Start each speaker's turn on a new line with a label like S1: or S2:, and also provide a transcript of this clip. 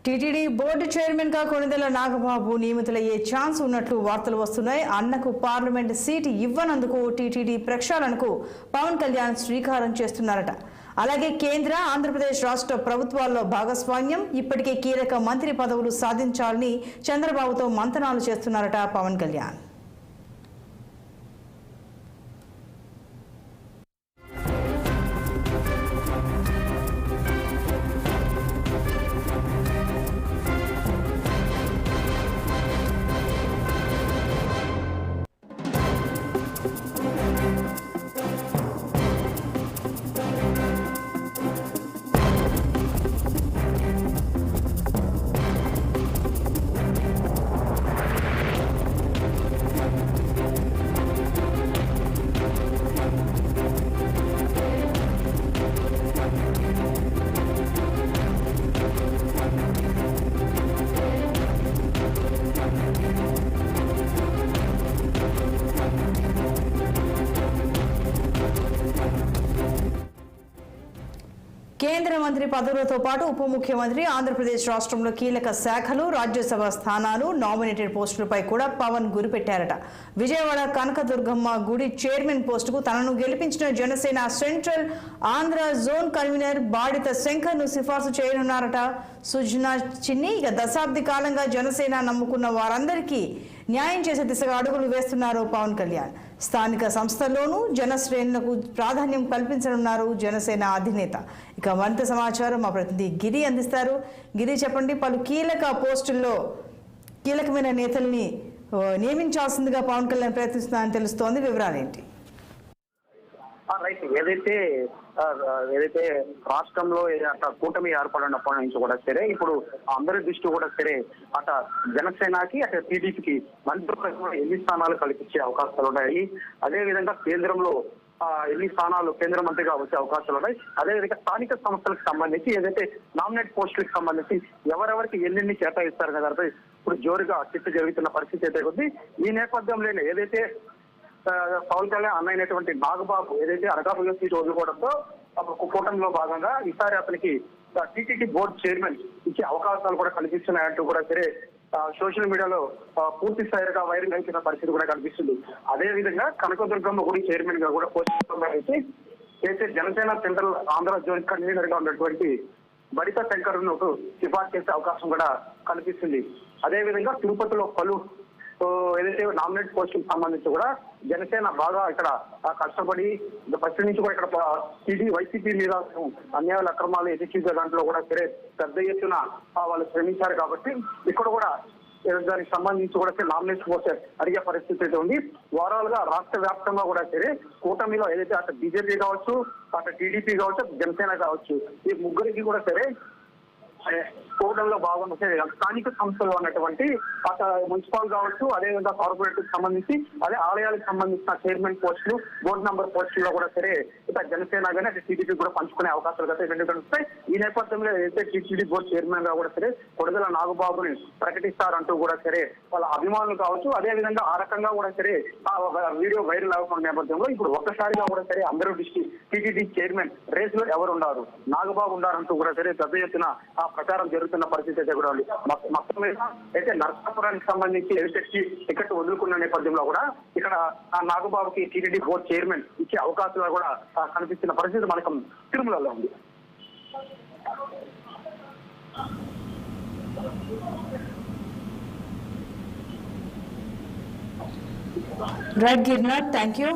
S1: TTD board chairman గా Konidela Nagababu నియమితులయ్యే chance ఉన్నట్లు వార్తలు వస్తున్నాయి. అన్నకు పార్లమెంట్ సీటు ఇవ్వనందుకు టీటీడీ ప్రక్షాళనకు పవన్ కళ్యాణ్ శ్రీకారం చేస్తున్నారట. అలాగే కేంద్ర ఆంధ్రప్రదేశ్ రాష్ట్ర ప్రభుత్వాల్లో భాగస్వామ్యం, ఇప్పటికే కీలక మంత్రి పదవులు సాధించాలని చంద్రబాబుతో మంతనాలు చేస్తున్నారట పవన్ కళ్యాణ్. కేంద్ర మంత్రి పదవులతో పాటు ఉప ముఖ్యమంత్రి, ఆంధ్రప్రదేశ్ రాష్ట్రంలో కీలక శాఖలు, రాజ్యసభ స్థానాలు, నామినేటెడ్ పోస్టులపై కూడా పవన్ గురిపెట్టారట. విజయవాడ కనకదుర్గమ్మ గుడి చైర్మన్ పోస్టుకు తనను గెలిపించిన Janasena central Andhra zone convener Badita Shankar ను సిఫార్సు చేయనున్నారట. సుజనా చిన్ని ఇక దశాబ్ది కాలంగా జనసేన నమ్ముకున్న వారందరికీ న్యాయం చేసే దిశగా అడుగులు వేస్తున్నారు పవన్ కళ్యాణ్. స్థానిక సంస్థల్లోనూ జనశ్రేణులకు ప్రాధాన్యం కల్పించనున్నారు జనసేన అధినేత. ఇక మరింత సమాచారం మా ప్రతినిధి గిరి అందిస్తారు. గిరి, చెప్పండి, పలు కీలక పోస్టుల్లో కీలకమైన నేతల్ని నియమించాల్సిందిగా పవన్ కళ్యాణ్ ప్రయత్నిస్తున్నారని తెలుస్తోంది. వివరాలేంటి?
S2: ఏదైతే రాష్ట్రంలో అట్లా కూటమి ఏర్పడినప్పటి నుంచి కూడా సరే, ఇప్పుడు అందరి దృష్టి కూడా సరే అట జనసేనకి అటు టీడీపీకి మంత్రులకు ఎన్ని స్థానాలు కల్పించే అవకాశాలు ఉన్నాయి. అదేవిధంగా కేంద్రంలో ఎన్ని స్థానాలు కేంద్ర మంత్రిగా వచ్చే అవకాశాలు ఉన్నాయి. అదేవిధంగా స్థానిక సంస్థలకు సంబంధించి ఏదైతే నామినేట్ పోస్టులకు సంబంధించి ఎవరెవరికి ఎన్ని కేటాయిస్తారు కదా, ఇప్పుడు జోరుగా చర్చ జరుగుతున్న పరిస్థితి అయితే ఉంది. ఈ నేపథ్యంలోనే ఏదైతే పవన్ కళ్యాణ్ అన్నైనటువంటి నాగబాబు ఏదైతే అనకాపల్లి సీటు వదులుకోవడంతో కూటమిలో భాగంగా ఈసారి అతనికి టీటీడీ బోర్డు చైర్మన్ ఇచ్చే అవకాశాలు కూడా కనిపిస్తున్నాయంటూ కూడా సరే సోషల్ మీడియాలో పూర్తి స్థాయిగా వైరల్ అవుతున్న పరిస్థితి కూడా కనిపిస్తుంది. అదేవిధంగా కనకదుర్గమ్మ గుడి చైర్మన్ గా కూడా పోస్ట్ అయితే Janasena central Andhra zone convener గా ఉన్నటువంటి బడిత శంకర్ ను సిఫార్సు చేసే అవకాశం కూడా కనిపిస్తుంది. అదేవిధంగా తిరుపతిలో పలు ఏదైతే నామినేట్ పోస్టులకు సంబంధించి కూడా జనసేన బాగా ఇక్కడ కష్టపడి ఫస్ట్ నుంచి కూడా ఇక్కడ వైసీపీ మీద అన్యాయాల అక్రమాలు ఎదుర్కొంచే దాంట్లో కూడా సరే పెద్ద ఎత్తున వాళ్ళు శ్రమించారు. కాబట్టి ఇక్కడ కూడా దానికి సంబంధించి కూడా నామినేషన్ పోస్ట్ అడిగే పరిస్థితి అయితే ఉంది. వారాలుగా రాష్ట్ర వ్యాప్తంగా కూడా సరే కూటమిలో ఏదైతే అటు బీజేపీ కావచ్చు, అటు టీడీపీ కావచ్చు, జనసేన కావచ్చు, ఈ ముగ్గురికి కూడా సరే కూటమిలో భాగంగా స్థానిక సంస్థలు అన్నటువంటి మున్సిపల్ కావచ్చు, అదేవిధంగా కార్పొరేట్ కి సంబంధించి అదే ఆలయాలకు సంబంధించిన చైర్మన్ పోస్టులు, బోర్డు నంబర్ పోస్టుల్లో కూడా సరే ఇక జనసేన కానీ అదే టీడీపీ కూడా పంచుకునే అవకాశాలు అయితే రెండు కనిపిస్తాయి. ఈ నేపథ్యంలో ఏదైతే టీటీడీ బోర్డు చైర్మన్ గా కూడా సరే కొణిదెల నాగబాబుని ప్రకటిస్తారంటూ కూడా సరే వాళ్ళ అభిమానులు కావచ్చు, అదేవిధంగా ఆ రకంగా కూడా సరే వీడియో వైరల్ అవుతున్న నేపథ్యంలో ఇప్పుడు ఒక్కసారిగా కూడా సరే అందరూ దృష్టి టీటీడీ చైర్మన్ రేస్ లో ఎవరు ఉన్నారు, నాగబాబు ఉన్నారంటూ కూడా సరే పెద్ద ఎత్తున ఆ ప్రచారం జరుగుతున్న పరిస్థితి అయితే కూడా ఉంది. మొత్తం మీద అయితే నరసాపురానికి సంబంధించి టికెట్ వదులుకున్న నేపథ్యంలో కూడా ఇక్కడ ఆ నాగబాబుకి టీటీడీ బోర్డు చైర్మన్ ఇచ్చే అవకాశాలు కూడా కనిపిస్తున్న పరిస్థితి మనకు తిరుమలలో ఉంది.
S1: Right Girinath, thank you.